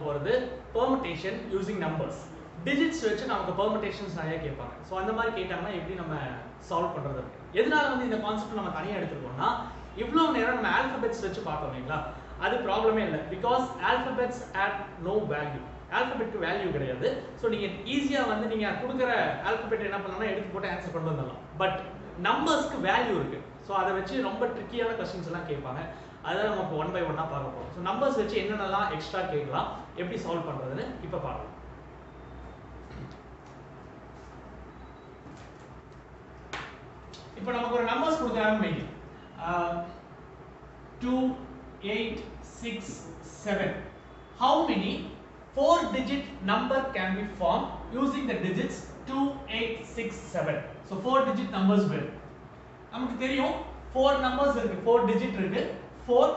போகிறது permutation using numbers. Digits வச்சு நமக்கு பெர்முடேஷன்ஸ் நிறைய கேட்பாங்க. ஸோ அந்த மாதிரி கேட்டாங்கன்னா எப்படி நம்ம சால்வ் பண்ணுறது? எதனால வந்து இந்த கான்செப்ட் நம்ம தனியாக எடுத்துருக்கோம்னா, இவ்வளோ நேரம் நம்ம ஆல்ஃபபெட்ஸ் வச்சு பார்த்தோம் இல்லைங்களா, அது ப்ராப்ளமே இல்லை. Because alphabets add no value. ஆல்ஃபபெட்க்கு வேல்யூ கிடையாது. ஸோ நீங்கள் ஈஸியாக வந்து நீங்கள் கொடுக்குற ஆல்ஃபபெட் என்ன பண்ணலாம்னா எடுத்து போட்டு ஆன்சர் கொண்டு வந்துடலாம். பட் நம்பர்ஸ்க்கு வேல்யூ இருக்குது. ஸோ அதை வச்சு ரொம்ப ட்ரிக்கியான கொஸ்டின்ஸ் எல்லாம் கேட்பாங்க. அதான் நம்ம இப்போ 1 by 1 பார்க்க போகிறோம். ஸோ நம்பர்ஸ் வச்சு என்னென்னலாம் எக்ஸ்ட்ரா கேட்கலாம், எப்படி சால்வ் பண்ணுறதுன்னு இப்போ பார்க்கலாம். இப்போ நமக்கு ஒரு நம்பர்ஸ் கொடுக்குறாங்க main 2, 8, 6, 7. How many 4-digit number can be formed using the digits 2, 8, 6, 7? So 4-digit numbers will. நமக்கு தெரியும் 4 numbers இருக்கு, 4 digit இருக்கு, 4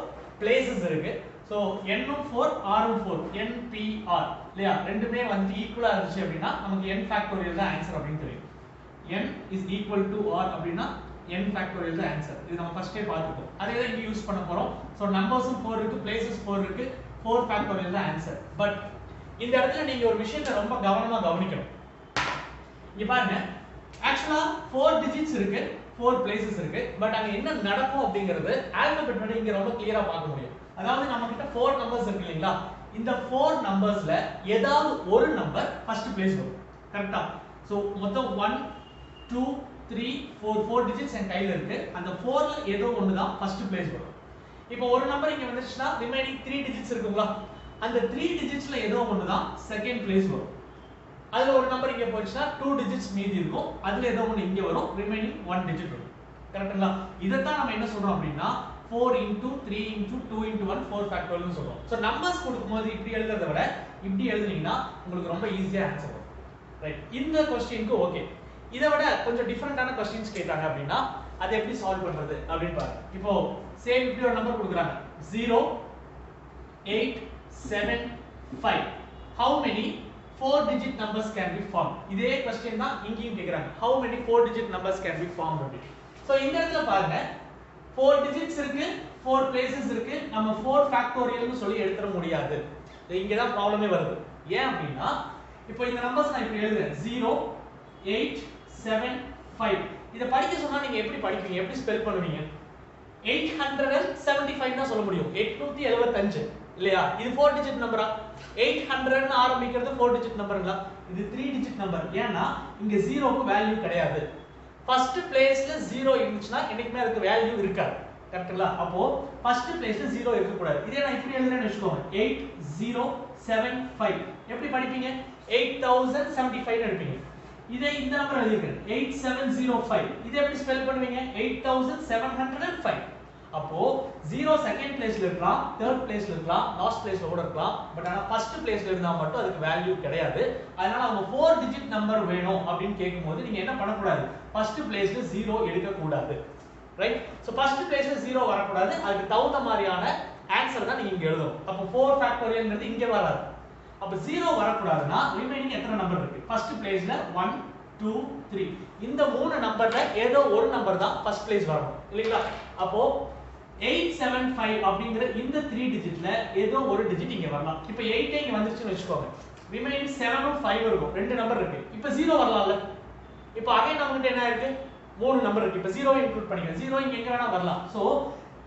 places இருக்கு. So n உம் 4, r உம் 4, n p r இல்லையா? ரெண்டுமே வந்து ஈக்குவலா இருந்துச்சு அப்படின்னா நமக்கு n factorial தான் ஆன்சர் அப்படின்னு தெரியும். n is equal to r அப்படின்னா n factorial தான் ஆன்சர். இது நம்ம ஃபர்ஸ்டே பார்த்துட்டோம். அதே தான் இங்க யூஸ் பண்ண போறோம். So நம்பர்ஸும் 4 இருக்கு, பிளேसेस 4 இருக்கு, 4 factorial தான் ஆன்சர். பட் இந்த இடத்துல நீங்க ஒரு விஷயத்தை ரொம்ப கவனமா கவனிக்கணும். இங்க பாருங்க, ஆக்சுவலா 4 digits இருக்கு, 4 places இருக்கு. பட் அங்க என்ன நடக்கும் அப்படிங்கிறது ஆல்பபெட் வந்து இங்க ரொம்ப கிளியரா பார்க்க முடியும். அதாவது நம்ம கிட்ட 4 நம்பர்ஸ் இருக்கு இல்லீங்களா, இந்த 4 நம்பர்ஸ்ல ஏதாவது ஒரு நம்பர் ஃபர்ஸ்ட் பிளேஸ் வரும். கரெக்ட்டா? சோ மொத்தம் 1 2 3 4 digits என் கையில இருக்கு. அந்த 4ல ஏதோ ஒன்னு தான் ஃபர்ஸ்ட் பிளேஸ் வரும். இப்போ ஒரு நம்பர் இங்க வந்துச்சுனா ரிமைனிங் 3 digits இருக்குங்களா, அந்த 3 digitsல ஏதோ ஒன்னு தான் செகண்ட் பிளேஸ் வரும். அதுல ஒரு நம்பர் இங்க போச்சுனா 2 digits மீதி இருக்கும், அதுல ஏதோ ஒன்னு இங்க வரும், ரிமைனிங் 1 digit வரும். கரெக்ட்டா? இத தான் நம்ம என்ன சொல்றோம் அப்படினா 4 into 3 into 2 into 1 4 factorial னு சொல்றோம். சோ நம்பர்ஸ் கொடுக்கும்போது இப்படி எழுதுறத விட இப்படி எழுதுனீங்கன்னா உங்களுக்கு ரொம்ப ஈஸியா ஆன்சர் வரும். ரைட்? இந்த क्वेश्चनக்கு ஓகே. இத விட கொஞ்சம் டிஃபரண்டான क्वेश्चंस கேட்டாங்க அப்படினா அதை எப்படி சால்வ் பண்றது அப்படினு பாருங்க. இப்போ சேம் இப்படி ஒரு நம்பர் கொடுக்குறாங்க 0 8 7 5. How many 4-digit numbers can be formed? இதே क्वेश्चन தான் இங்கேயும் கேக்குறாங்க. How many 4-digit numbers can be formed அப்படி. சோ இந்த இடத்துல பாருங்க 4 digits இருக்கு, 4 places இருக்கு. நம்ம 4 factorial னு சொல்லி எடுத்துற முடியாது. இங்க தான் ப்ராப்ளமே வருது. ஏன் அப்படினா இப்போ இந்த நம்பர்ஸ் நான் இப்படி எழுதுறேன் 0 8 7 5. இத படிக்க சொன்னா நீங்க எப்படி படிப்பீங்க, எப்படி ஸ்பெல் பண்ணுவீங்க? 875 னா சொல்ல முடியும், 875 இல்லையா? இது 4 digit நம்பரா? 800 னு ஆரம்பிக்கிறது 4 digit நம்பருங்களா? இது 3 digit நம்பர். ஏன்னா இங்க 0 க்கு வேல்யூ கிடையாது. ஃபர்ஸ்ட் பிளேஸ்ல 0 இருந்துச்சுனா என்னைக்குமே அதுக்கு வேல்யூ இருக்காது. கரெக்ட்டா? அப்போ ஃபர்ஸ்ட் பிளேஸ்ல 0 இருக்க கூடாது. இதே நான் இப்படி எழுதுறேன்னு வெச்சுக்கோங்க 8075. எப்படி படிப்பீங்க? 8075 னு எடுப்பீங்க. இதே இந்த நம்பர் எழுதிருக்கேன் 8705. இதை எப்படி ஸ்பெல் பண்ணுவீங்க? 8705. அப்போ 0 செகண்ட் பிளேஸ்ல இருக்கலாம், தேர்ட் பிளேஸ்ல இருக்கலாம், லாஸ்ட் பிளேஸ்ல கூட இருக்கலாம். பட் ஆனா ஃபர்ஸ்ட் பிளேஸ்ல இருந்தா மட்டும் அதுக்கு வேல்யூ கிடையாது. அதனால அவங்க 4 digit நம்பர் வேணும் அப்படினு கேக்கும்போது நீங்க என்ன பண்ண கூடாது? ஃபர்ஸ்ட் பிளேஸ்ல 0 எடுக்க கூடாது. ரைட்? சோ ஃபர்ஸ்ட் பிளேஸ்ல 0 வர கூடாது. அதுக்கு தகுந்த மாதிரியான ஆன்சர் தான் நீங்க இங்க எழுதணும். அப்போ 4 ஃபேக்டோரியல்ங்கிறது இங்க வராது. அப்ப 0 வர கூடாதுனா ரிமைனிங் எத்தனை நம்பர் இருக்கு? ஃபர்ஸ்ட் பிளேஸ்ல 1 2 3. இந்த மூணு நம்பர்ல ஏதோ ஒரு நம்பர் தான் ஃபர்ஸ்ட் பிளேஸ் வரணும். இல்லீங்களா? அப்போ 875 அப்படிங்கற இந்த 3 டிஜிட்ல ஏதோ ஒரு டிஜிட் இங்க வரலாம். இப்போ 8 இங்க வந்துருச்சுன்னு வெச்சுக்கோங்க. ரிமைனிங் 7 உம் 5 இருக்கும். ரெண்டு நம்பர் இருக்கு. இப்போ 0 வரலாம்ல. இப்போ அகைன் நமக்கு என்ன இருக்கு? மூணு நம்பர் இருக்கு. இப்போ 0 இன்க்ளூட் பண்ணிக்கலாம். 0 இங்க எங்க வேணா வரலாம். சோ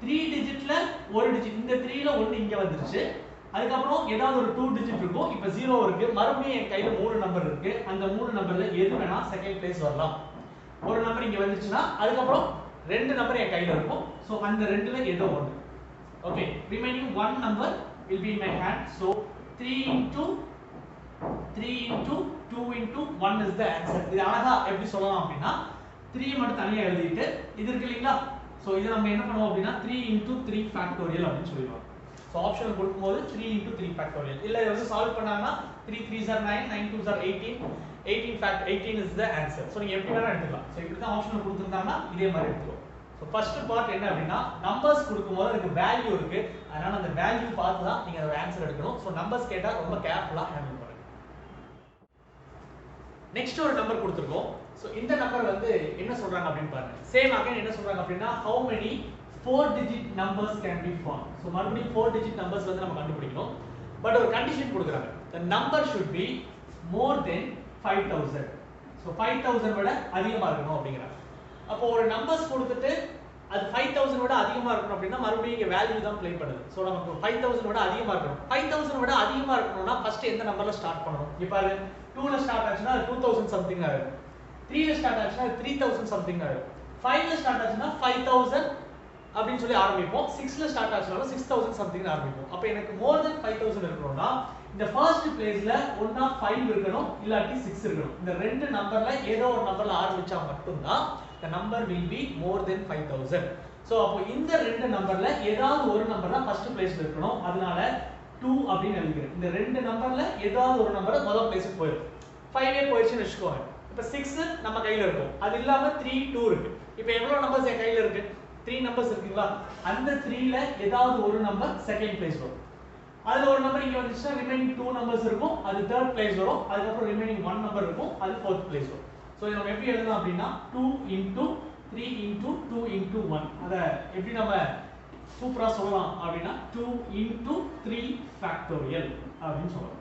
3 டிஜிட்ல ஒரு டிஜிட், இந்த 3ல ஒன்னு இங்க வந்துருச்சு. அதுக்கு அப்புறம் ஏதாவது ஒரு 2 டிஜிட் இருக்கும். இப்போ 0 இருக்கு. மறுபடியும் என் கையில மூணு நம்பர் இருக்கு. அந்த மூணு நம்பர்ல எது வேணா செகண்ட் பிளேஸ் வரலாம். ஒரு நம்பர் இங்க வந்துச்சுனா அதுக்கு அப்புறம் ரெண்டு நம்பர் என் கையில இருக்கும். சோ அந்த ரெண்டுல ஏதோ ஒன்னு. Okay, remaining one number will be in my hand. So 3 into 2 into 1 is the answer. இது அழகா எப்படி சொல்லலாம் அப்படினா 3 மட்டும் தனியா எழுதிட்டு இது இருக்கு இல்லீங்களா? சோ இத நம்ம என்ன பண்ணுவோம் அப்படினா 3 into 3 factorial அப்படினு சொல்லுவோம். சோ ஆப்ஷன் கொடுக்கும்போது 3 into 3 factorial. இல்ல இத வந்து சால்வ் பண்ணானா 3 3s are 9, 9 2s are 18. 18 is the answer. So நீங்க எப்படி வேணா எடுத்துக்கலாம். சோ இப்படி தான் ஆப்ஷன் கொடுத்திருந்தாங்கன்னா இதே மாதிரி எடுத்துக்கலாம். சோ ஃபர்ஸ்ட் பார்ட் என்ன அப்படினா நம்பர்ஸ் கொடுக்கும்போது அதுக்கு வேல்யூ இருக்கு. அதனால அந்த வேல்யூ பார்த்து தான் நீங்க அதோட ஆன்சர் எடுக்கணும். சோ நம்பர்ஸ் கேட்டா ரொம்ப கேர்ஃபுல்லா ஹேண்டில் பண்ணுங்க. நெக்ஸ்ட் ஒரு நம்பர் கொடுத்திருக்கோம். சோ இந்த நம்பர் வந்து என்ன சொல்றாங்க அப்படினு பாருங்க. சேம் அகைன் என்ன சொல்றாங்க அப்படினா how many 4 digit numbers can be formed. So மறுபடியும் 4 digit numbers வந்து நம்ம கண்டுபிடிக்கணும். பட் ஒரு கண்டிஷன் கொடுக்குறாங்க, the number should be more than 5000. so 5000 விட அதிகமா இருக்கணும் அப்படிங்கறாங்க. அப்போ ஒரு நம்பர்ஸ் கொடுத்துட்டு அது 5000 விட அதிகமா இருக்கணும் அப்படினா மறுபடியும் இங்க வேல்யூ தான் ப்ளே பண்ணுது. சோ நமக்கு 5000 விட அதிகமா இருக்கணும். 5000 விட அதிகமா இருக்கணும்னா ஃபர்ஸ்ட் எந்த நம்பர்ல ஸ்டார்ட் பண்ணனும்? இங்க பாரு 2 ல ஸ்டார்ட் ஆச்சுனா 2000 சம்திங் ஆகும். 3 ல ஸ்டார்ட் ஆச்சுனா 3000 சம்திங் ஆகும். 5 ல ஸ்டார்ட் ஆச்சுனா 5000 அப்படினு சொல்லி ஆரம்பிப்போம். 6 ல ஸ்டார்ட் ஆச்சுனா 6000 சம்திங் ஆரம்பிப்போம். அப்ப எனக்கு more than 5000 இருக்கணும்னா இந்த ஃபர்ஸ்ட் பிளேஸ்ல ஒண்ணா 5 இருக்கணும் இல்லாட்டி 6 இருக்கணும். இந்த ரெண்டு நம்பர்ல ஏதோ ஒரு நம்பர்ல ஆரம்பிச்சா மட்டும் தான் the number will be more than 5000. So அப்போ இந்த ரெண்டு நம்பர்ல ஏதாவது ஒரு நம்பர் தான் ஃபர்ஸ்ட் பிளேஸ்ல இருக்கணும். அதனால 2 அப்படினு எழுதிக்கிறேன். இந்த ரெண்டு நம்பர்ல ஏதாவது ஒரு நம்பர் முதல் பிளேஸ்க்கு போயிடும். 5 ஏ போயிடுச்சுன்னு வெச்சுக்கோங்க. இப்ப 6 நம்ம கையில இருக்கும். அது இல்லாம 3 2 இருக்கு. இப்போ எவ்வளவு நம்பர்ஸ் என் கையில இருக்கு? 3 நம்பர்ஸ் இருக்குங்களா? அந்த 3 ல ஏதாவது ஒரு நம்பர் செகண்ட் பிளேஸ் வரும். அதுல ஒரு நம்பர் இங்க வந்துச்சுனா ரிமைனிங் 2 நம்பர்ஸ் இருக்கும். அது தேர்ட் பிளேஸ் வரும். அதுக்கு அப்புறம் ரிமைனிங் 1 நம்பர் இருக்கும். அது ஃபோர்த் பிளேஸ் வரும். சோ இத நம்ம எப்படி எழுதலாம் அப்படினா 2 into 3 into 2 into 1. அத எப்படி நம்ம சூப்பரா சொல்லலாம் அப்படினா 2 into 3 factorial அப்படினு சொல்லலாம்.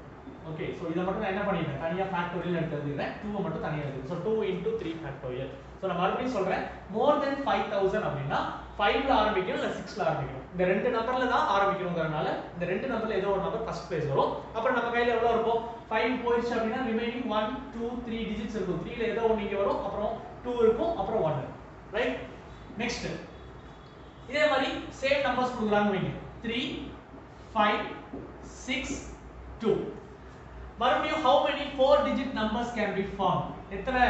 ஓகே, சோ இத மட்டும் நான் என்ன பண்ணிட்டேன்? தனியா ஃபேக்டோரியல் எடுத்து எழுதிறேன். 2 மட்டும் தனியா எழுதுறேன். So 2 into 3 factorial. சோ நான் மறுபடியும் சொல்றேன், more than 5000 அப்படினா 5 ல ஆரம்பிக்கணும் இல்ல 6 ல ஆரம்பிக்கணும். இந்த ரெண்டு நம்பர்ல தான் ஆரம்பிக்கணும்ங்கறனால இந்த ரெண்டு நம்பர்ல ஏதோ ஒரு நம்பர் ஃபர்ஸ்ட் பிளேஸ் வரும். அப்புறம் நம்ம கையில எவ்வளவு இருக்கும்? 5 போயிடுச்சு அப்படினா ரிமைனிங் 1 2 3 டிஜிட்ஸ் இருக்கும். 3 ல ஏதோ ஒன்னு இங்க வரும். அப்புறம் 2 இருக்கும். அப்புறம் 1. ரைட்? நெக்ஸ்ட் இதே மாதிரி சேம் நம்பர்ஸ் கொடுக்கறாங்க வைங்க. 3 5 6 2. மறுபடியும் how many 4 digit numbers can be formed? எத்தனை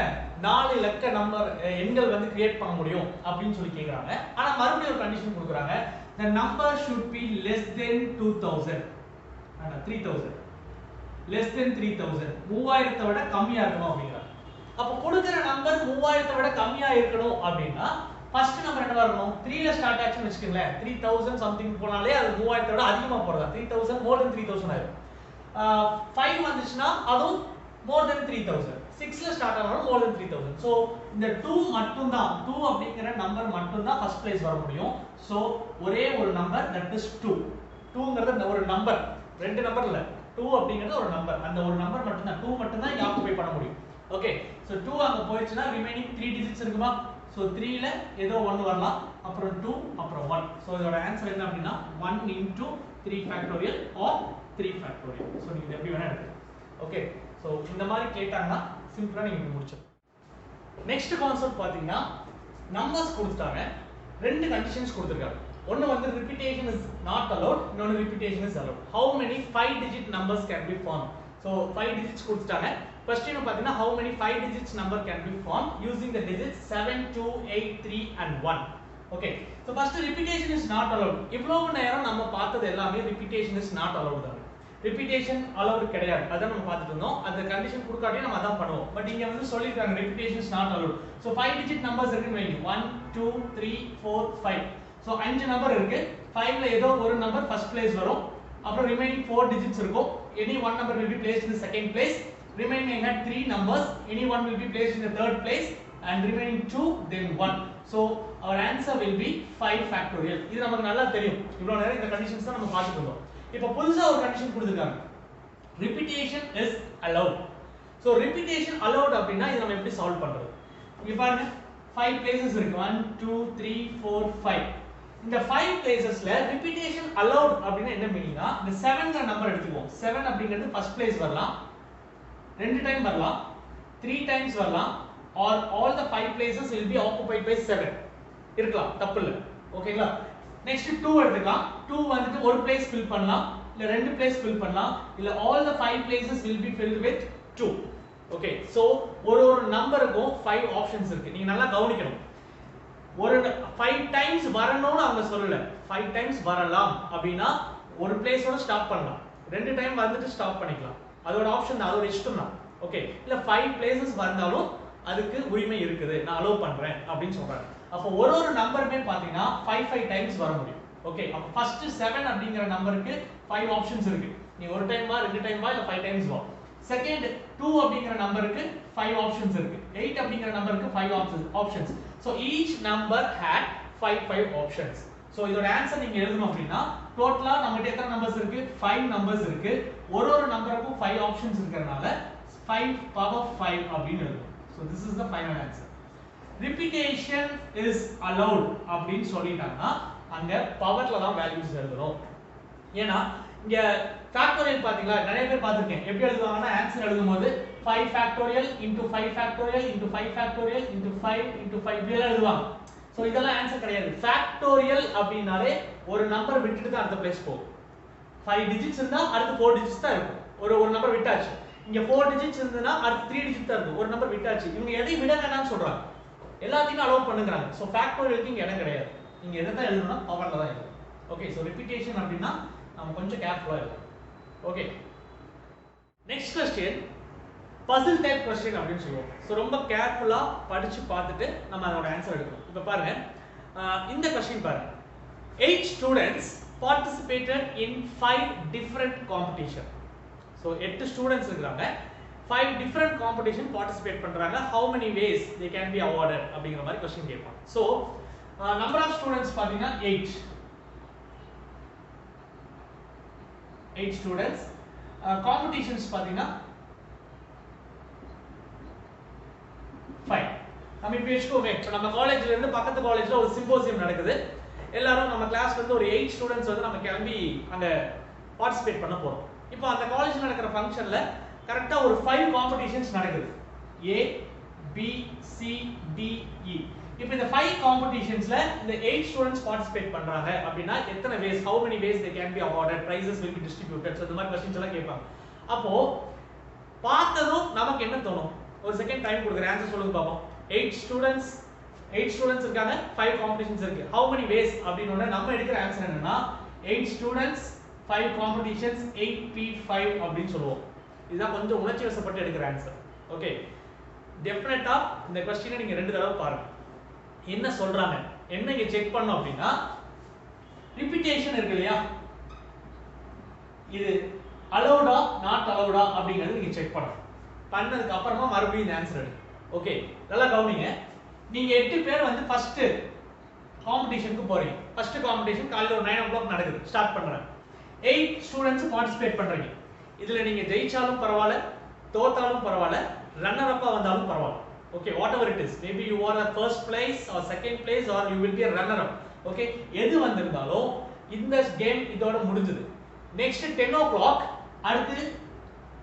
4 இலக்க நம்பர் எண்கள் வந்து கிரியேட் பண்ண முடியும் அப்படினு சொல்லி கேக்குறாங்க. ஆனா மறுபடியும் ஒரு கண்டிஷன் கொடுக்கறாங்க. the number should be less than 2000 and 3000. less than 3000. 3000 விட கம்மியா இருக்கணும் அப்படிங்கறாங்க. அப்ப கொடுக்கிற நம்பர் 3000 விட கம்மியா இருக்கணும் அப்படினா ஃபர்ஸ்ட் நம்பர் என்னவா இருக்கணும்? 3 ல ஸ்டார்ட் ஆச்சுன்னு வெச்சுக்கங்களே. 3000 சம்திங் போனாலே அது 3000 விட அதிகமா போறதா. 3000 more than 3000 ஆயிடும். 5 வந்துச்சுனா அதுவும் more than 3000. 6 ல ஸ்டார்ட் ஆனாலும் more than 3000. சோ இந்த 2 மட்டும் தான், 2 அப்படிங்கற நம்பர் மட்டும் தான் ஃபர்ஸ்ட் பிளேஸ் வர முடியும். சோ ஒரே ஒரு நம்பர், that is 2. 2ங்கிறது ஒரு நம்பர், ரெண்டு நம்பர் இல்ல. 2 அப்படிங்கிறது ஒரு நம்பர். அந்த ஒரு நம்பர் மட்டும் தான், 2 மட்டும் தான் ஆக்குபை பண்ண முடியும். ஓகே, சோ 2 அங்க போயிடுச்சுனா ரிமைனிங் 3 டிஜிட்ஸ் இருக்குமா? சோ 3 ல ஏதோ 1 வரலாம். அப்புறம் 2 அப்புறம் 1. சோ இதோட ஆன்சர் என்ன அப்படினா 1 into 3 factorial or 3 factorial. So நீங்க எப்படி வேணா எடுத்துக்கலாம். ஓகே, சோ இந்த மாதிரி கேட்டாங்கன்னா சிம்பிளா நீங்க முடிச்சிடலாம். நெக்ஸ்ட் கான்செப்ட் பாத்தீங்கன்னா நம்பர்ஸ் கொடுத்துட்டாங்க. ரெண்டு கண்டிஷன்ஸ் கொடுத்திருக்காங்க. ஒன்னு வந்து repetition is not allowed, இன்னொன்னு repetition is allowed. How many 5 digit numbers can be formed? So 5 digits கொடுத்துட்டாங்க. ஃபர்ஸ்ட் என்ன பாத்தீங்கன்னா how many 5 digits number can be formed using the digits 7 2 8 3 and 1. Okay, so first repetition is not allowed. இவ்வளவு நேரம் நம்ம பார்த்தது எல்லாமே repetition is not allowed தான். repetition allowed கிடையாது. அத நம்ம பார்த்துட்டு இருந்தோம். அந்த கண்டிஷன் கொடுக்காட்டியும் நம்ம அதான் பண்ணுவோம். பட் இங்க வந்து சொல்லிருக்காங்க repetition is not allowed. So 5 digit numbers இருக்குன்னு வைங்க. 1 2 3 4 5. So 5 நம்பர் இருக்கு. 5 ல ஏதோ ஒரு நம்பர் ஃபர்ஸ்ட் பிளேஸ் வரும். அப்புறம் ரிமைனிங் 4 digits இருக்கும். Any one number will be placed in the second place. Remaining had 3 numbers. Any one will be placed in the third place and remaining 2 then 1. So our answer will be 5 factorial. இது நமக்கு நல்லா தெரியும். இவ்வளவு நேரம் இந்த conditions தான் நம்ம பார்த்துட்டு இருந்தோம். இப்போ புதுசா ஒரு கண்டிஷன் கொடுத்திருக்காங்க. repetition is allowed. So repetition allowed அப்படினா இத நம்ம எப்படி சால்வ் பண்றது? இங்க பாருங்க 5 places இருக்கு. 1 2 3 4 5. இந்த 5 placesல repetition allowed அப்படினா என்ன மீனிங்னா இந்த 7ங்கற நம்பர் எடுத்துக்குவோம். 7 அப்படிங்கிறது ஃபர்ஸ்ட் பிளேஸ் வரலாம். 2 டைம் வரலாம். 3 டைம்ஸ் வரலாம். or all the 5 places will be occupied by 7. இருக்கலாம், தப்பு இல்ல. ஓகேங்களா? நெக்ஸ்ட் 2 எடுத்துக்கலாம். 2 வந்துட்டு ஒரு பிளேஸ் ஃபில் பண்ணலாம், இல்ல ரெண்டு பிளேஸ் ஃபில் பண்ணலாம், இல்ல all the 5 places will be filled with 2. Okay, so ஒரு நம்பருக்கும் 5 ஆப்ஷன்ஸ் இருக்கு. நீங்க நல்லா கவனிக்கணும். ஒரு 5 டைம்ஸ் வரணும்னு அவங்க சொல்லல. 5 டைம்ஸ் வரலாம் அப்படினா ஒரு பிளேஸோட ஸ்டாப் பண்ணலாம். ரெண்டு டைம் வந்துட்டு ஸ்டாப் பண்ணிக்கலாம். அதோட ஆப்ஷன் தான், அதோட இஷ்டம் தான். ஓகே, இல்ல 5 பிளேसेस வந்தாலும் அதுக்கு உரிமை இருக்குது, நான் அலோ பண்றேன் அப்படினு சொல்றாங்க. அப்ப ஒரு நம்பருமே பாத்தீங்கன்னா 5 டைம்ஸ் வர முடியும். ஓகே, அப்ப ஃபர்ஸ்ட் 7 அப்படிங்கற நம்பருக்கு 5 ஆப்ஷன்ஸ் இருக்கு. நீ ஒரு டைம் வா, ரெண்டு டைம் வா, இல்ல 5 டைம்ஸ் வா. செகண்ட் 2 அப்படிங்கற நம்பருக்கு 5 ஆப்ஷன்ஸ் இருக்கு. 8 அப்படிங்கற நம்பருக்கு 5 options. So each number had 5 options. So இதோட ஆன்சர் நீங்க எழுதணும் அப்படின்னா டோட்டலா நம்மகிட்ட எத்தனை நம்பர்ஸ் இருக்கு 5 நம்பர்ஸ் இருக்கு ஒரு நம்பருக்கும் 5 ஆப்ஷன்ஸ் இருக்கறனால 5 பவர் 5 அப்படின்னு எழுதணும் so this is the final answer repetition is allowed அப்படின்னு சொல்லிட்டாங்கன்னா அங்க பவர்ல தான் வேல்யூஸ் எழுதணும் ஏனா இங்க ஃபேக்டோரியல் பாத்தீங்களா நிறைய பேர் பாத்துர்க்கேன் எப்படி எழுதுவாங்கன்னா ஆன்சர் எழுதும்போது 5 factorial into 5 factorial into 5 factorial into 5 into 5 இப்படி எழுதுவாங்க சோ இதெல்லாம் ஆன்சர் கிடையாது ஃபேக்டோரியல் அப்படினாலே ஒரு நம்பர் விட்டுட்டு தான் அடுத்த பிளேஸ் போகும் 5 டிஜிட்ஸ் இருந்தா அடுத்து 4 டிஜிட்ஸ் தான் இருக்கும் ஒரு நம்பர் விட்டாச்சு இங்க 4 டிஜிட்ஸ் இருந்தனா அடுத்து 3 டிஜிட் தான் இருக்கும் ஒரு நம்பர் விட்டாச்சு இவங்க எதை விட வேணாம்னு சொல்றாங்க எல்லாத்தையும் அலோவ் பண்ணுங்கறாங்க சோ ஃபேக்டோரியலுக்கு இங்க இடம் கிடையாது நீங்க எதை தான் எழுதணும்னா பவர்ல தான் எழுதணும் ஓகே சோ ரிப்பீட்டேஷன் அப்படினா நாம கொஞ்சம் கேர்ஃபுல்லா இருக்கணும் okay next question puzzle type question அப்படினு சொல்லுவோம் சோ ரொம்ப கேர்ஃபுல்லா படிச்சு பார்த்துட்டு நம்ம அதோட ஆன்சர் எடுக்கணும் இப்போ பாருங்க இந்த क्वेश्चन பாருங்க 8 students participated in 5 different competition so 8 students இருக்காங்க 5 different competition participate பண்றாங்க how many ways they can be awarded அப்படிங்கற மாதிரி क्वेश्चन கேட்பாங்க so number of students பாத்தீங்கன்னா 8 students competitions பாத்தீங்கன்னா 5 நம்ம இப்ப வெச்சுக்கோமே இப்போ நம்ம காலேஜ்ல இருந்து பக்கத்து காலேஜ்ல ஒரு சிம்போசியம் நடக்குது எல்லாரும் நம்ம கிளாஸ்ல இருந்து ஒரு 8 ஸ்டூடண்ட்ஸ் வந்து நம்ம கிளம்பி அங்க பார்ட்டிசிபேட் பண்ண போறோம் இப்போ அந்த காலேஜ்ல நடக்கிற ஃபங்க்ஷன்ல கரெக்ட்டா ஒரு 5 காம்படிஷன்ஸ் நடக்குது A B C D E இப்போ இந்த 5 காம்படிஷன்ஸ்ல இந்த 8 ஸ்டூடண்ட்ஸ் பார்ட்டிசிபேட் பண்றாங்க அப்படினா எத்தனை ways how many ways they can be awarded prizes will be distributed so இந்த மாதிரி क्वेश्चंस எல்லாம் கேட்பாங்க அப்போ பார்த்ததும் நமக்கு என்ன தோணும் ஒரு செகண்ட் டைம் கொடுக்குற ஆன்சர் சொல்லுங்க பாப்போம் 8 ஸ்டூடண்ட்ஸ் இருக்காங்க 5 காம்படிஷன்ஸ் இருக்கு how many ways அப்படினோட நம்ம எடுக்கிற ஆன்சர் என்னன்னா 8 ஸ்டூடண்ட்ஸ் 5 காம்படிஷன்ஸ் 8p5 அப்படினு சொல்லுவோம் இதுதான் கொஞ்சம் உணர்ச்சி வசப்பட்டு எடுக்கிற ஆன்சர் ஓகே டெஃபினட்டா இந்த क्वेश्चனை நீங்க ரெண்டு தடவை பாருங்க என்ன சொல்றாங்க என்ன இங்க செக் பண்ணனும் அப்படினா ரிப்பீட்டேஷன் இருக்கு இல்லையா இது அலௌடா நாட் அலௌடா அப்படிங்கறது நீங்க செக் பண்ணணும் பண்ணதுக்கு அப்புறமா மறுபடியும் இந்த ஆன்சர் எடு ஓகே நல்லா கவனிங்க நீங்க 8 பேர் வந்து ஃபர்ஸ்ட் காம்படிஷனுக்கு போறீங்க ஃபர்ஸ்ட் காம்படிஷன் காலையில ஒரு 9 o'clock நடக்குது ஸ்டார்ட் பண்றாங்க 8 ஸ்டூடண்ட்ஸ் பார்ட்டிசிபேட் பண்றீங்க இதுல நீங்க ஜெயிச்சாலும் பரவாயில்லை தோத்தாலும் பரவாயில்லை ரன்னர் அப்பா வந்தாலும் பரவாயில்லை okay whatever it is maybe you are a first place or second place or you will be a runner up okay எது வந்திருந்தாலும் இந்த கேம் இதோட முடிஞ்சது நெக்ஸ்ட் 10 o'clock அடுத்து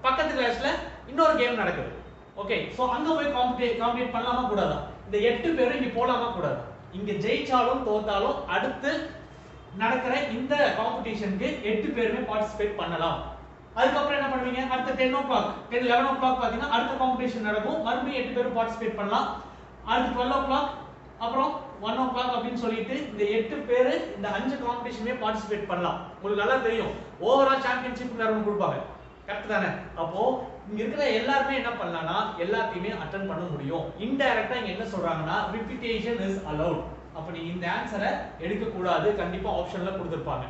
பக்கத்து கிளாஸ்ல இன்னொரு கேம் நடக்குது ஓகே சோ அங்க போய் காம்பீட் பண்ணலாமா கூடாதா இந்த 8 பேரும் இங்க போலாமா கூடாதா இங்க ஜெயிச்சாலும் தோத்தாலும் அடுத்து நடக்கிற இந்த காம்படிஷனுக்கு 8 பேருமே பார்ட்டிசிபேட் பண்ணலாம் அதுக்கு அப்புறம் என்ன பண்ணுவீங்க அடுத்து 10 o'clock 11 o'clock பாத்தீங்கன்னா அடுத்த காம்படிஷன் நடக்கும் மறுபடியும் 8 பேரும் பார்ட்டிசிபேட் பண்ணலாம் அடுத்து 12 o'clock அப்புறம் 1 o'clock அப்படினு சொல்லிட்டு இந்த 8 பேர் இந்த 5 காம்படிஷன்லயே பார்ட்டிசிபேட் பண்ணலாம் உங்களுக்கு நல்லா தெரியும் ஓவரால் சாம்பியன்ஷிப் வேற ஒன்னு கொடுப்பாங்க கரெக்ட் தானே அப்போ இங்க இருக்கிற எல்லாரும் என்ன பண்ணலாம்னா எல்லாத்தையுமே அட்டெண்ட் பண்ண முடியும் இன்டைரக்ட்டா இங்க என்ன சொல்றாங்கன்னா ரிப்பீட்டேஷன் இஸ் அலௌட் அப்ப நீங்க இந்த ஆன்சரை எடுக்க கூடாது கண்டிப்பா ஆப்ஷன்ல கொடுத்திருப்பாங்க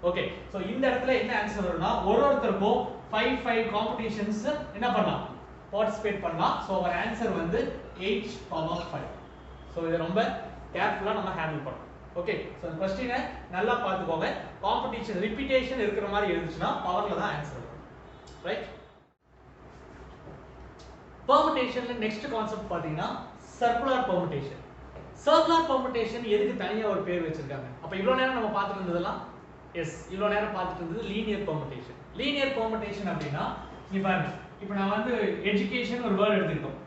ஓகே சோ இந்த இடத்துல என்ன ஆன்சர் வரும்னா ஒருத்தருக்கும் 5 காம்படிஷன்ஸ் என்ன பண்ணலாம் பார்ட்டிசிபேட் பண்ணலாம் சோ our ஆன்சர் வந்து 8 பவர் 5 சோ இத ரொம்ப கேர்ஃபுல்லா நம்ம ஹேண்டில் பண்ணணும் ஓகே சோ இந்த क्वेश्चனை நல்லா பாத்துக்கோங்க காம்படிஷன் ரிப்பீட்டேஷன் இருக்கிற மாதிரி இருந்துச்சுனா பவர்ல தான் ஆன்சர் வரும் ரைட் பெர்முடேஷன்ல நெக்ஸ்ட் கான்செப்ட் பாத்தீங்கன்னா சர்க்குலர் பெர்முடேஷன் எதுக்கு தனியா ஒரு பேர் வச்சிருக்காங்க அப்ப இவ்வளவு நேரம் நம்ம பார்த்துட்டு இருந்ததெல்லாம் எஸ் இவ்வளவு நேரம் பார்த்துட்டு இருந்தது லீனியர் பெர்முடேஷன் அப்படினா இங்க பாருங்க இப்போ நான் வந்து எஜுகேஷன் ஒரு வேர்ட் எடுத்துக்கிட்டோம்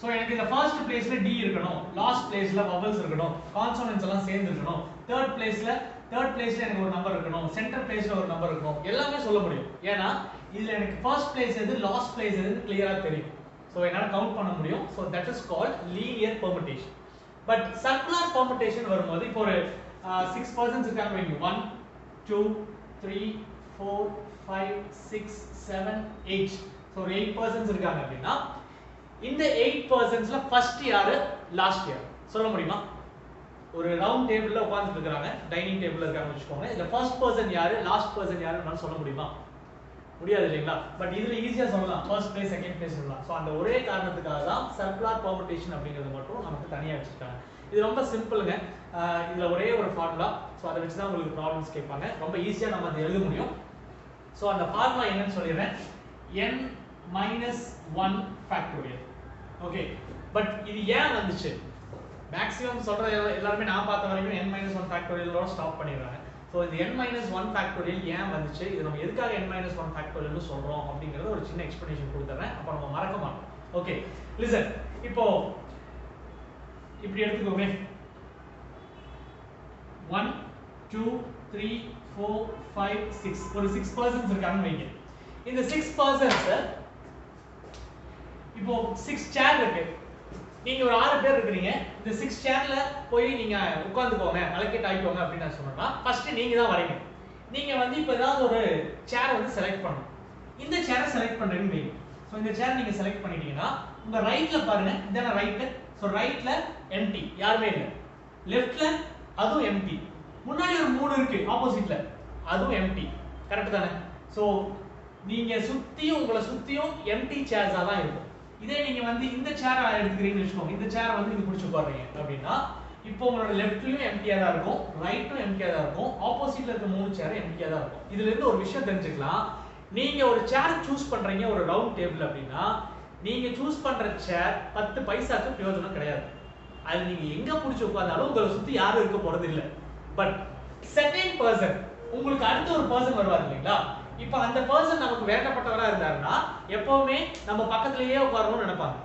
சோ எனக்கு இந்த ஃபர்ஸ்ட் பிளேஸ்ல டி இருக்கணும் லாஸ்ட் பிளேஸ்ல வவல்ஸ் இருக்கணும் கான்சோனன்ட்ஸ் எல்லாம் சேர்ந்து இருக்கணும் தேர்ட் பிளேஸ்ல எனக்கு ஒரு நம்பர் இருக்கணும் சென்டர் பிளேஸ்ல ஒரு நம்பர் இருக்கணும் எல்லாமே சொல்ல முடியும் ஏனா இதுல எனக்கு ஃபர்ஸ்ட் பிளேஸ் எது லாஸ்ட் பிளேஸ் எதுன்னு கிளியரா தெரியும் சோ என்னால கவுண்ட் பண்ண முடியும் so that is called linear permutation but circular permutation வரும்போது இப்போ ஒரு 6 persons இருக்காங்க வைங்க 1 2 3 4 5 6 7 8 சோ 8 persons இருக்காங்க அப்படினா இந்த 8 personsல ஃபர்ஸ்ட் யாரு லாஸ்ட் யார் சொல்ல முடியுமா ஒரு ரவுண்ட் டேபிள்ல உட்கார்ந்துட்டு இருக்காங்க டைனிங் டேபிள்ல இருக்காங்க வெச்சுக்கோங்க இதுல ஃபர்ஸ்ட் पर्सन யாரு லாஸ்ட் पर्सन யாருன்னு சொல்ல முடியுமா முடியாது இல்லைங்களா? பட் இதுல ஈஸியா சொல்லலாம், ஃபர்ஸ்ட் பிளேஸ் செகண்ட் பிளேஸ் சொல்லலாம். ஸோ அந்த ஒரே காரணத்துக்காக தான் சர்க்குலர் பெர்முடேஷன் அப்படிங்கிறது மட்டும் நமக்கு தனியா வச்சிருக்காங்க. இது ரொம்ப சிம்பிளுங்க. இதுல ஒரே ஒரு ஃபார்முலா. ஸோ அதை வச்சு தான் உங்களுக்கு ப்ராப்ளம்ஸ் கேட்பாங்க. ரொம்ப ஈஸியா நம்ம அதை எழுத முடியும். ஸோ அந்த ஃபார்முலா என்னன்னு சொல்லிடுறேன். n minus 1 factorial. Okay, but இது ஏன் வந்துச்சு? மேக்ஸிமம் சொல்ற எல்லாரும் நான் பார்த்த வரைக்கும் n minus 1 factorial ஓட ஸ்டாப் பண்ணிடுறாங்க. ஸோ இந்த n minus 1 factorial ஏன் வந்துச்சு, இது நம்ம எதுக்காக n minus 1 factorial சொல்றோம் அப்படிங்கறது ஒரு சின்ன எக்ஸ்பிளனேஷன் கொடுத்துறேன். அப்ப நம்ம மறக்க மாட்டோம். Okay, listen. இப்போ இப்படி எடுத்துக்கோமே. 1 2 3 4 5 6 ஒரு 6 பர்சன்ஸ் இருக்காங்கன்னு வைங்க. இந்த 6 பர்சன்ஸ் இப்போ 6 சேர் இருக்கு. நீங்க ஒரு 6 பேர் இருக்கீங்க. இந்த 6 சேர்ல போய் நீங்க உட்கார்ந்துக்கோங்க, அலோகேட் ஆயிக்கோங்க அப்படின்னு நான் சொன்னா ஃபர்ஸ்ட் நீங்க தான் வரீங்க. நீங்க வந்து இப்போ ஏதாவது ஒரு சேர் வந்து செலக்ட் பண்ணணும். இந்த சேரை செலக்ட் பண்றீங்கன்னு வைங்க. சோ இந்த சேர் நீங்க செலக்ட் பண்ணிட்டீங்கன்னா உங்க ரைட்ல பாருங்க, இதான ரைட். சோ ரைட்ல எம்டி, யாருமே இல்ல. லெஃப்ட்ல அதுவும் எம்டி. முன்னாடி ஒரு 3 இருக்கு ஆப்போசிட்ல, அதுவும் எம்டி. கரெக்ட் தானே? சோ நீங்க சுத்தியும் உங்களை சுத்தியும் எம்டி சேர்ஸா தான் இருக்கும். இதே நீங்க வந்து இந்த சேர் எடுத்துக்கிறீங்கன்னு வெச்சுக்கோங்க. இந்த சேர் வந்து நீங்க பிடிச்சு உட்கார்றீங்க அப்படின்னா இப்போ உங்களோட லெஃப்ட்லயும் எம்டியா தான் இருக்கும், ரைட்டும் எம்டியா தான் இருக்கும், ஆப்போசிட்ல இருக்க 3 சேர் எம்டியா தான் இருக்கும். இதுல இருந்து ஒரு விஷயம் தெரிஞ்சுக்கலாம். நீங்க ஒரு சேர் சூஸ் பண்றீங்க ஒரு ரவுண்ட் டேபிள் அப்படின்னா நீங்க சூஸ் பண்ற சேர் 10 பைசாக்கு பிரயோஜனம் கிடையாது. அது நீங்க எங்க பிடிச்சு உட்கார்ந்தாலும் உங்களை சுத்தி யாரும் இருக்க போறது இல்ல. பட் செகண்ட் பர்சன், உங்களுக்கு அடுத்த ஒரு பர்சன் வருவார் இல்லைங்களா? இப்போ அந்த பர்சன் நமக்கு வேண்டப்பட்டவரா இருந்தாருன்னா எப்பவுமே நம்ம பக்கத்திலேயே உட்காரணும்னு நினைப்பாங்க.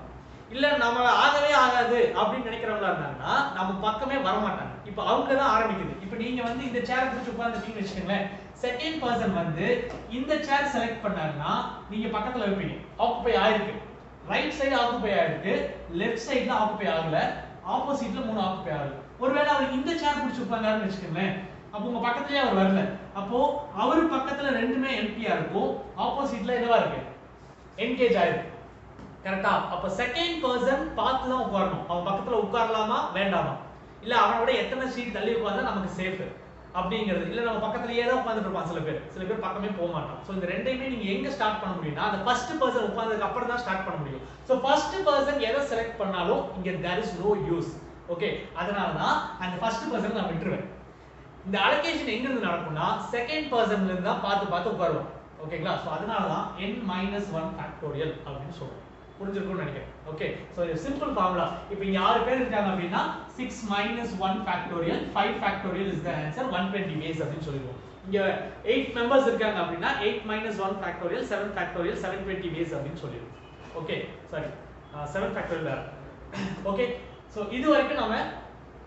இல்ல நம்ம ஆகவே ஆகாது அப்படின்னு நினைக்கிறவங்களா இருந்தாங்கன்னா நம்ம பக்கமே வர மாட்டாங்க. இப்போ அவங்க தான் ஆரம்பிக்குது. இப்போ நீங்க வந்து இந்த சேர் பிடிச்சு உட்கார்ந்துட்டீங்கன்னு வச்சுக்கோங்களேன். செகண்ட் பர்சன் வந்து இந்த சேர் செலக்ட் பண்ணாருன்னா நீங்க பக்கத்துல வைப்பீங்க. ஆக்குபை ஆயிருக்கு. ரைட் சைடு ஆக்குபை ஆயிருக்கு, லெஃப்ட் சைடுல ஆக்குபை ஆகல, ஆப்போசிட்ல 3 ஆக்குபை ஆகல. ஒருவேளை அவர் இந்த சேர் பிடிச்சு உட்கார்ந்தாருன்னு வச்சுக்கோங்களேன், அப்போ உங்க பக்கத்துலயே அவர் வரல. அப்போ அவர் பக்கத்துல ரெண்டுமே எம்டியா இருக்கும், ஆப்போசிட்ல என்னவா இருக்கு? என்கேஜ் ஆயிருக்கு. கரெக்ட்டா? அப்ப செகண்ட் பர்சன் பார்த்து தான் உட்காரணும். அவன் பக்கத்துல உட்காரலாமா வேண்டாமா, இல்ல அவனோட எத்தனை சீட் தள்ளி உட்கார்ந்தா நமக்கு சேஃப் அப்படிங்கிறது. இல்ல நம்ம பக்கத்துலயே தான் உட்கார்ந்துட்டு இருப்பான் சில பேர் பக்கமே போக மாட்டான். சோ இந்த ரெண்டையுமே நீங்க எங்க ஸ்டார்ட் பண்ண முடியும்னா அந்த ஃபர்ஸ்ட் பர்சன் உட்கார்ந்ததுக்கு அப்புறம் தான் ஸ்டார்ட் பண்ண முடியும். சோ ஃபர்ஸ்ட் பர்சன் எதை செலக்ட் பண்ணாலும் இங்க there is no use. Okay, அதனால தான் அந்த ஃபர்ஸ்ட் பர்சன் நான் விட்டுருவேன். இந்த அலோகேஷன் எங்க இருந்து நடக்கும்னா செகண்ட் பர்சன்ல இருந்து தான் பார்த்து உட்காருவோம். ஓகேங்களா? சோ அதனால தான் n minus 1 factorial அப்படின்னு சொல்றோம். புரிஞ்சிருக்கும்னு நினைக்கிறேன். ஓகே, சோ இது சிம்பிள் ஃபார்முலா. இப்போ இங்க 6 பேர் இருக்காங்க அப்படினா 6 minus 1 factorial 5 factorial is the answer 120 ways அப்படின்னு சொல்லுவோம். இங்க 8 மெம்பர்ஸ் இருக்காங்க அப்படினா 8 minus 1 factorial 7 factorial 720 ways அப்படின்னு சொல்லிடுவோம். ஓகே, சாரி 7 factorial வேற. ஓகே, சோ இது வரைக்கும் நாம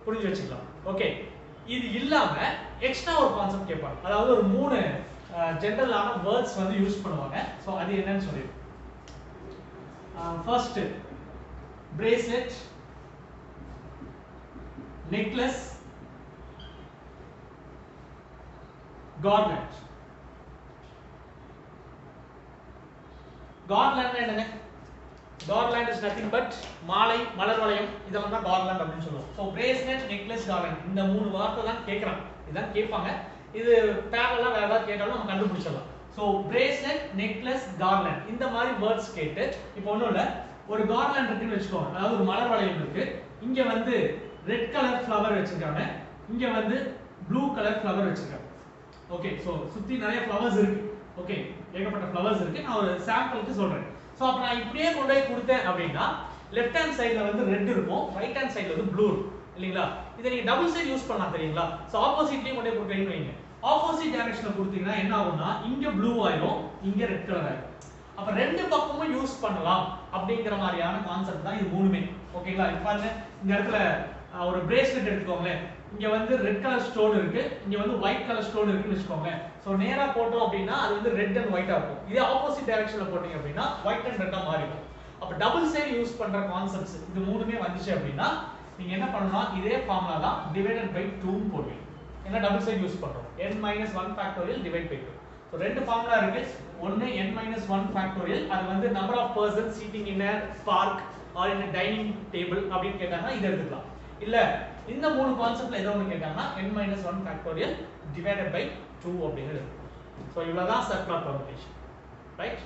புரிஞ்சு வச்சுக்கலாம். ஓகே, இது இல்லாம எக்ஸ்ட்ரா ஒரு கான்செப்ட் கேட்பாங்க. அதாவது ஒரு 3 ஜெனரலான வேர்ட்ஸ் வந்து யூஸ் பண்ணுவாங்க. சோ அது என்னன்னு சொல்லிடுவோம். First, bracelet, necklace, garland. Garland என்னங்க? Garland is nothing but மாலை, மலர் வளையம், இதெல்லாம் தான் garland அப்படின்னு சொல்லுவோம். So bracelet, necklace, garland இந்த 3 வார்த்தை தான் கேக்குறாங்க. இதான் கேட்பாங்க. இது பேரலா வேற ஏதாவது கேட்டாலும் நம்ம கண்டுபிடிச்சிடலாம். So bracelet, necklace, garland இந்த மாதிரி வேர்ட்ஸ் கேட்டு இப்போ ஒண்ணும் இல்ல, ஒரு garland இருக்குன்னு வெச்சுக்கோங்க. அதாவது ஒரு மலர் வளையம் இருக்கு. இங்க வந்து ரெட் கலர் ஃப்ளவர் வச்சிருக்காங்க, இங்க வந்து ப்ளூ கலர் ஃப்ளவர் வச்சிருக்காங்க. ஓகே, சோ சுத்தி நிறைய ஃப்ளவர்ஸ் இருக்கு. ஓகே, ஏகப்பட்ட ஃப்ளவர்ஸ் இருக்கு. நான் ஒரு சாம்பிளுக்கு சொல்றேன். சோ அப்ப நான் இப்படியே கொண்டு போய் கொடுத்தேன் அப்படின்னா லெஃப்ட் ஹேண்ட் சைடுல வந்து ரெட் இருக்கும், ரைட் ஹேண்ட் சைடுல வந்து ப்ளூ இருக்கும் இல்லீங்களா? இத நீங்க டபுள் சைடு யூஸ் பண்ணலாம் தெரியுங்களா? சோ ஆப்போசிட்லயே கொண்டு போய் கொடுக்கறீங்க வைங்க. ஆப்போசிட் டைரக்ஷன்ல கொடுத்தீங்கன்னா என்ன ஆகும்னா இங்க ப்ளூ ஆயிடும், இங்க ரெட் கலர் ஆயிடும். அப்ப ரெண்டு பக்கமும் யூஸ் பண்ணலாம் அப்படிங்கிற மாதிரியான கான்செப்ட் தான் இது மூணுமே. ஓகேங்களா? இப்போ பாருங்க, இந்த இடத்துல ஒரு பிரேஸ்லெட் எடுத்துக்கோங்களேன். இங்க வந்து ரெட் கலர் ஸ்டோன் இருக்கு, இங்க வந்து ஒயிட் கலர் ஸ்டோன் இருக்குன்னு வெச்சுக்கோங்களேன். சோ நேரா போட்டோம் அப்படினா அது வந்து ரெட் அண்ட் ஒயிட்டா இருக்கும். இதே ஆப்போசிட் டைரக்ஷன்ல போட்டீங்க அப்படினா ஒயிட் அண்ட் ரெட்டா மாறிடும். அப்ப டபுள் சைடு யூஸ் பண்ற கான்செப்ட்ஸ் இது மூணுமே வந்துச்சு அப்படினா நீங்க என்ன பண்ணனும்னா இதே ஃபார்முலா தான் டிவைடட் பை 2 ன்னு போடுவீங்க. என்ன டபுள் சைடு யூஸ் பண்றோம்? n - 1 factorial divide by 2. So ரெண்டு ஃபார்முலா இருக்கு. ஒன்னு n - 1 factorial, அது வந்து number of persons sitting in a park or in a dining table அப்படினு கேட்டாங்கன்னா இத எடுத்துக்கலாம். இல்ல இந்த மூணு கான்செப்ட்ல ஏதோ ஒன்னு கேட்டாங்கன்னா n - 1 factorial divided by 2 அப்படிங்கிறது. சோ இவ்வளவுதான் சர்க்குலர் பெர்முடேஷன். right?